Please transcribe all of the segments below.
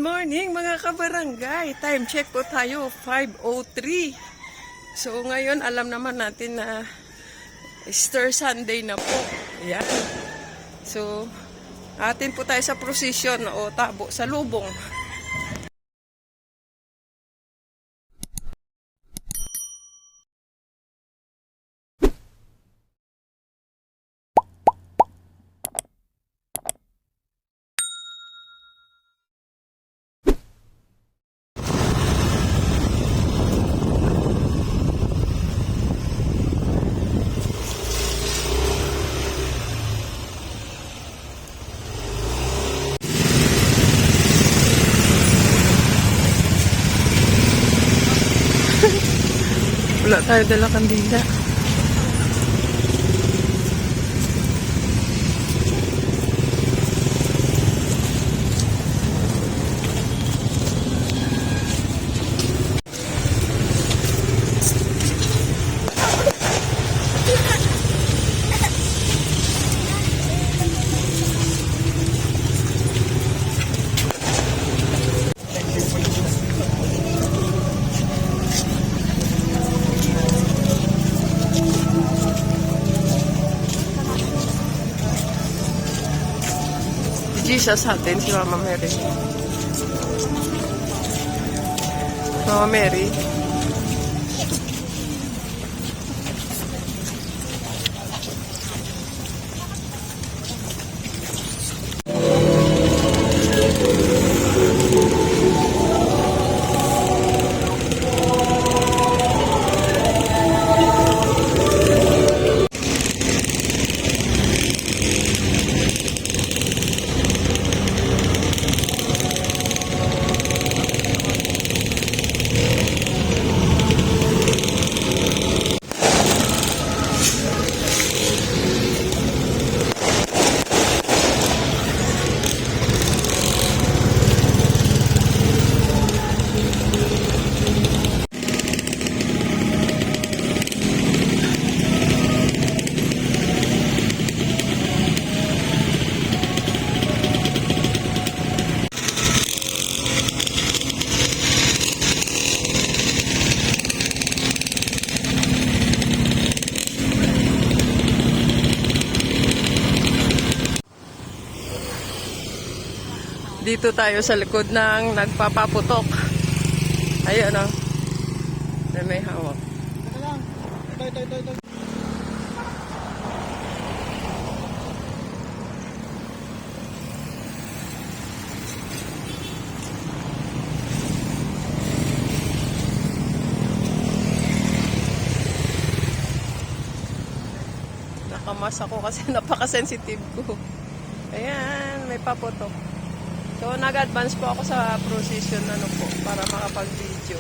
morning mga kabarangay. Time check po tayo, 5:03. So ngayon alam naman natin na Easter Sunday na po. Ayan. So atin po tayo sa procession o tabo sa lubong. Wala tayo dala kandila. Jesus sa atin, si Mama Mary. Mama Mary. Dito tayo sa likod ng nagpapaputok. Ayun o. May hawak. Ito. Nakamas ako kasi napaka-sensitive ko. Ayan, may paputok. So, nag-advance po ako sa procession po para makapag-video.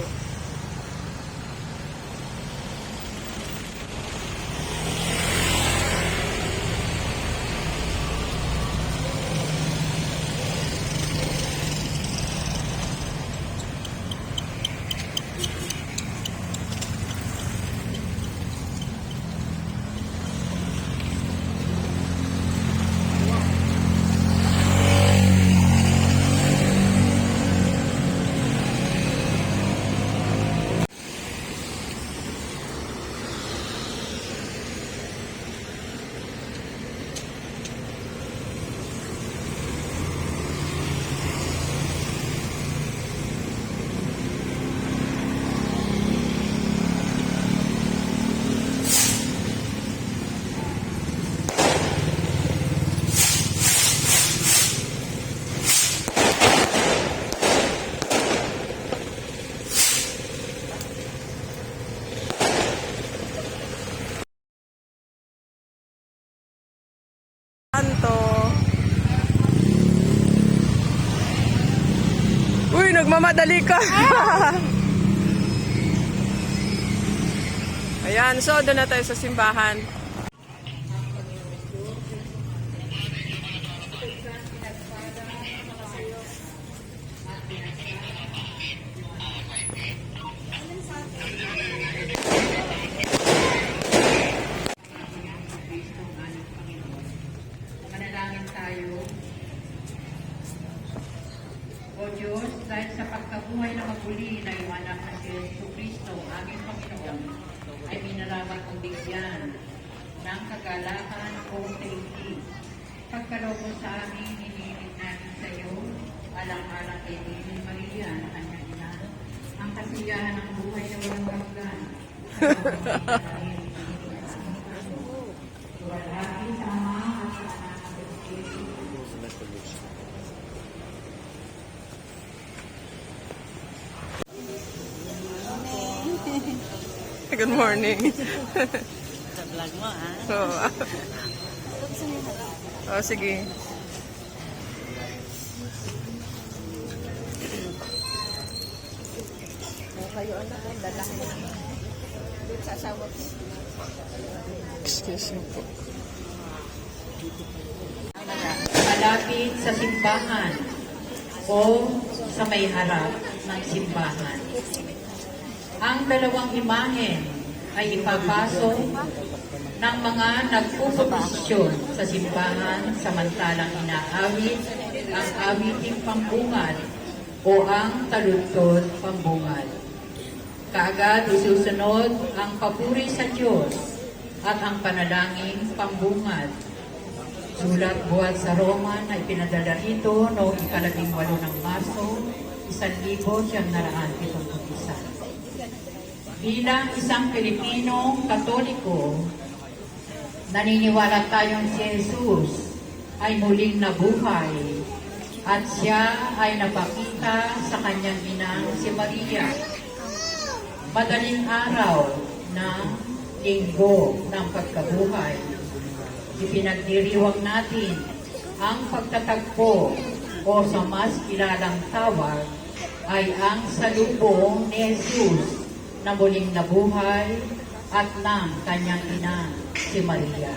Uy, nagmamadali ka. Ayan, so doon na tayo sa simbahan. O Diyos, dahil sa pagkabuhay na maguli na iyong anak na si Jesucristo, aming Panginoon, ay minarapat kong bigyan ng kagalakan o daigdig. Pagkaloob mo sa amin, hinihiling namin sa iyo, alang-alang kay Virgin Maria, na kanyang ina, ang kasiyahan ng buhay na walang hanggan. Walhati sa Ama at sa Anak at sa Espiritu. Good morning. Sa vlog mo, ha? Oo. Oh, sige. Excuse me po. Malapit sa simbahan o sa may harap ng simbahan. Ang dalawang imahen ay ipapasok ng mga nagpuposisyon sa simbahan samantalang inaawit ang awiting pambungad o ang taludtod pambungad. Kaagad isusunod ang papuri sa Diyos at ang panalangin pambungad. Sulat buhat sa Roma na ipinadala rito noong 18 ng Marso, 1971. Bilang isang Pilipinong Katoliko, naniniwala tayong si Jesus ay muling nabuhay at siya ay napakita sa kanyang inang si Maria. Madaling araw ng linggo ng pagkabuhay, ipinagdiriwang natin ang pagtatagpo o sa mas kilalang tawag ay ang salubong ni Jesus na muling nabuhay at ng kanyang ina si Maria.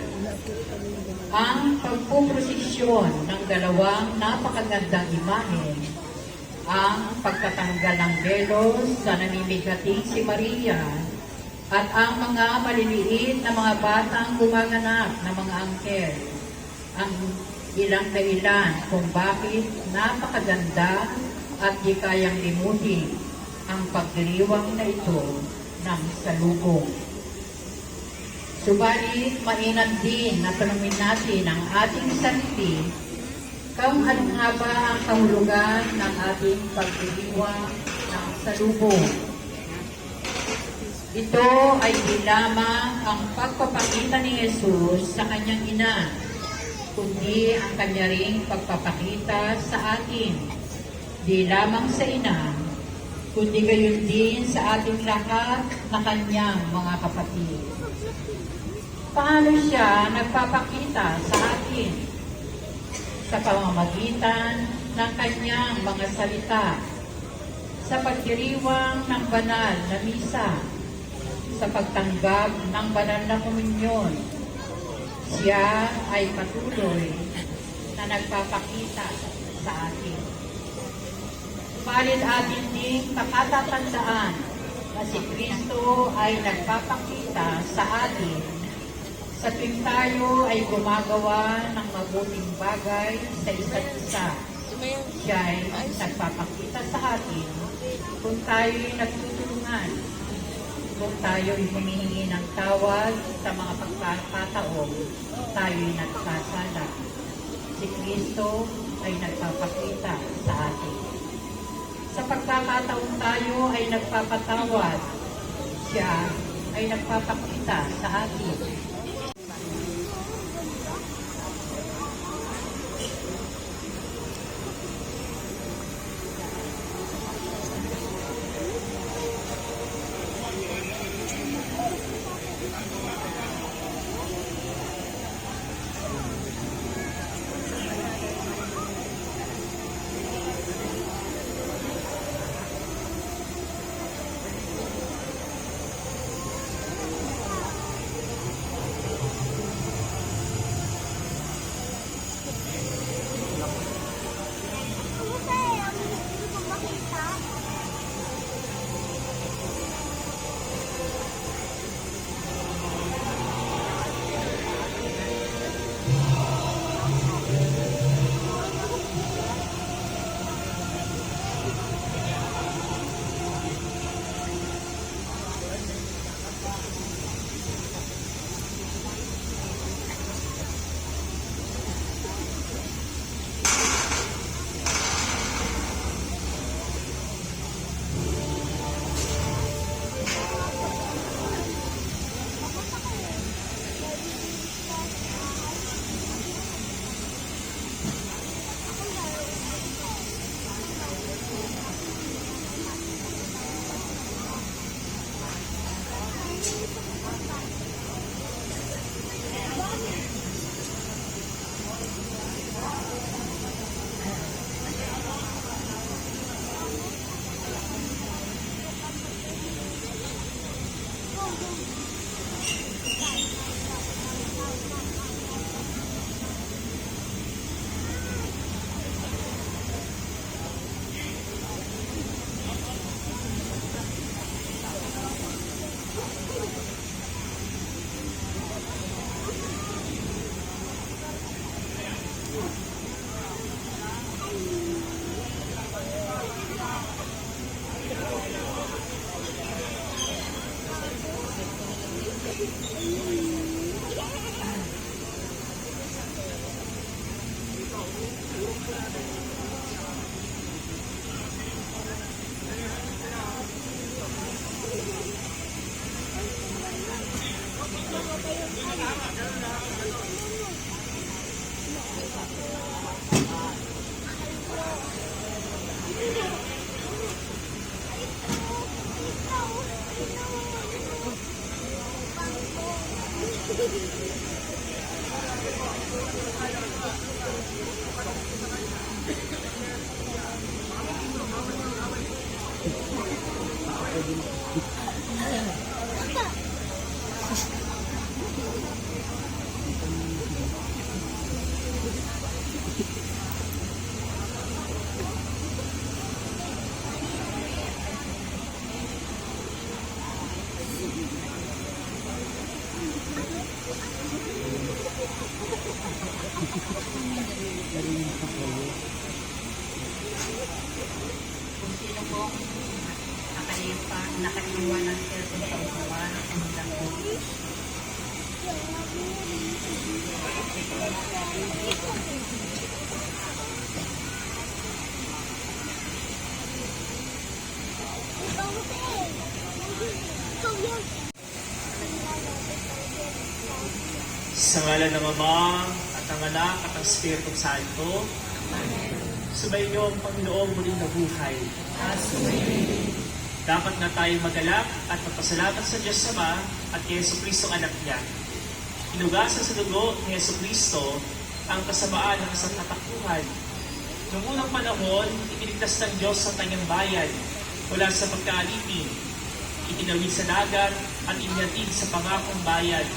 Ang pagpuprosesyon ng dalawang napakagandang imahen, ang pagtatanggal ng belos sa namimigating si Maria at ang mga maliliit na mga batang gumaganap na mga angkel, ang ilang dahilan kung bakit napakaganda at di kayang limutin ang pagdiriwang na ito ng salubong. Subalit, mainam din na tanungin natin ang ating sarili kung ano nga ba ang kahulugan ng ating pagdiriwang ng salubong. Ito ay di lamang ang pagpapakita ni Jesus sa kanyang ina, kundi ang kanya ring pagpapakita sa atin, di lamang sa ina, kundi gayon din sa ating lahat na kanyang mga kapatid. Paano siya nagpapakita sa atin? Sa pamamagitan ng kanyang mga salita, sa pagdiriwang ng banal na misa, sa pagtanggap ng banal na komunyon. Siya ay patuloy na nagpapakita sa atin. Palit atin ding pakatatandaan na si Kristo ay nagpapakita sa atin sa tuwing tayo ay gumagawa ng mabuting bagay sa isa't isa. Siya ay nagpapakita sa atin kung tayo ay nagtutulungan, kung tayo ay humihingi ng tawad sa mga pagkakataon, tayo ay nagkasala. Si Kristo ay nagpapakita sa atin. Sa pagkakataon tayo ay nagpapatawad, siya ay nagpapakita sa atin. po nakaiwan ng cellphone sa usawa ng kanilang buhay. Sa ngalan ng Ama, at ng Anak, at ng Espiritu Santo, sumainyo ang Panginoong muling nabuhay. Dapat na tayong magalak at magpasalamat sa Diyos Ama at kay Jesucristo anak niya. Inugasan sa dugo ni Jesucristo ang kasamaan ng isang katakbuhan. Noong unang panahon, ipinigtas ng Diyos ang kanyang bayan mula sa pagkaalipin. Itinawid sa dagat at inihatid sa pangakong bayan.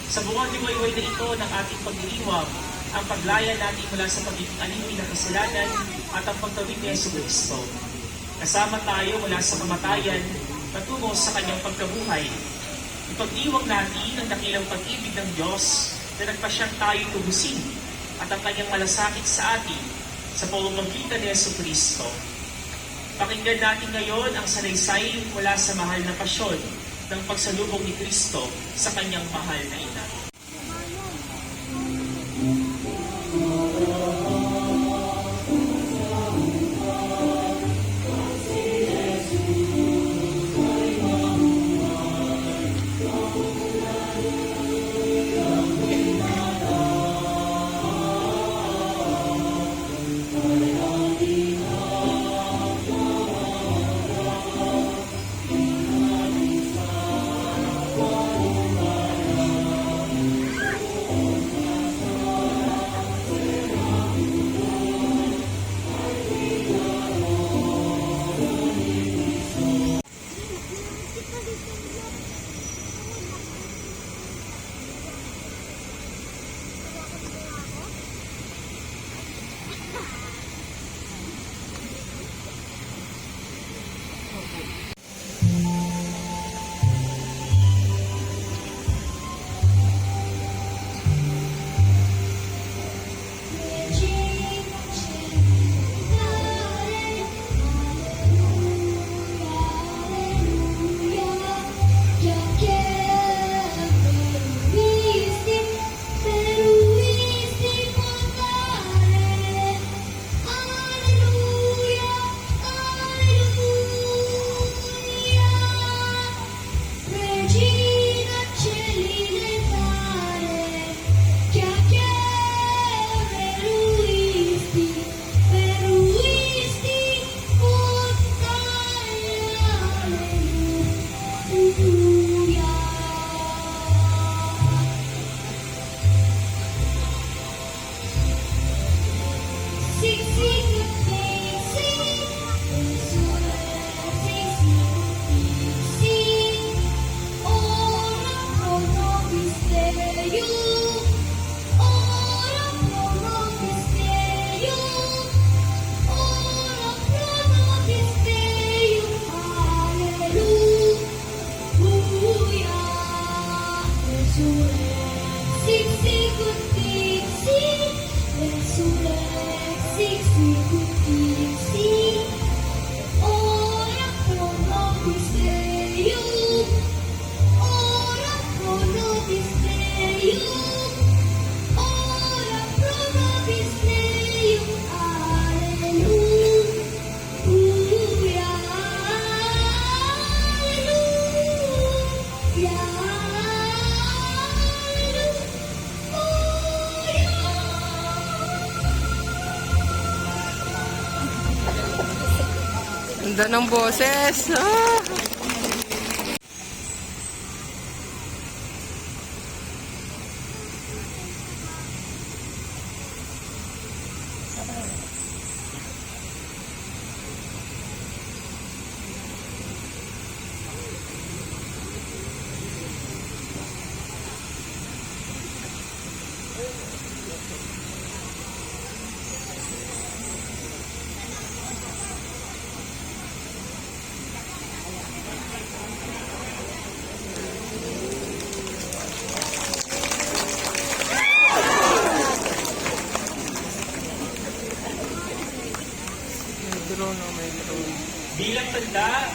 Sa buong liwayway na ito ng ating pagdiriwang, ang paglaya natin mula sa pagiging alipin ng kasalanan at ang pagtawid ni Jesucristo. Kasama tayo mula sa kamatayan patungo sa kanyang pagkabuhay. Ipagdiwang natin ang dakilang pag-ibig ng Diyos na nagpasyang tayo tubusin at ang kanyang malasakit sa atin sa pamamagitan ni Jesucristo. Pakinggan natin ngayon ang salaysay mula sa mahal na pasyon ng pagsalubong ni Kristo sa kanyang mahal na ina. Ganda ng boses. Ah! May drone o may drone. Bilang tanda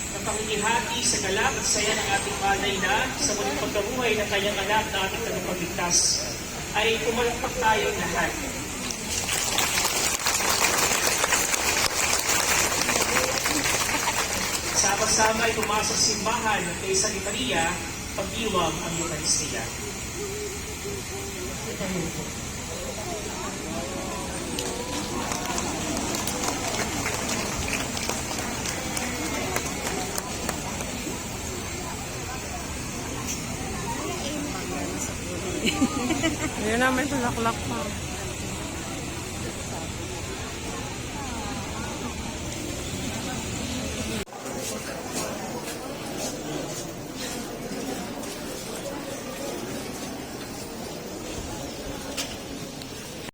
ng pakikihati sa galak at saya ng ating Manay na sa muling pagkabuhay ng kanyang anak na ating tagapagligtas, ay pumalakpak tayong lahat. Sama-sama ay pumasok sa simbahan ng Kaysa ni Maria, pag-iwang ang Eucharistia. Ayun naman, tulaklak pa.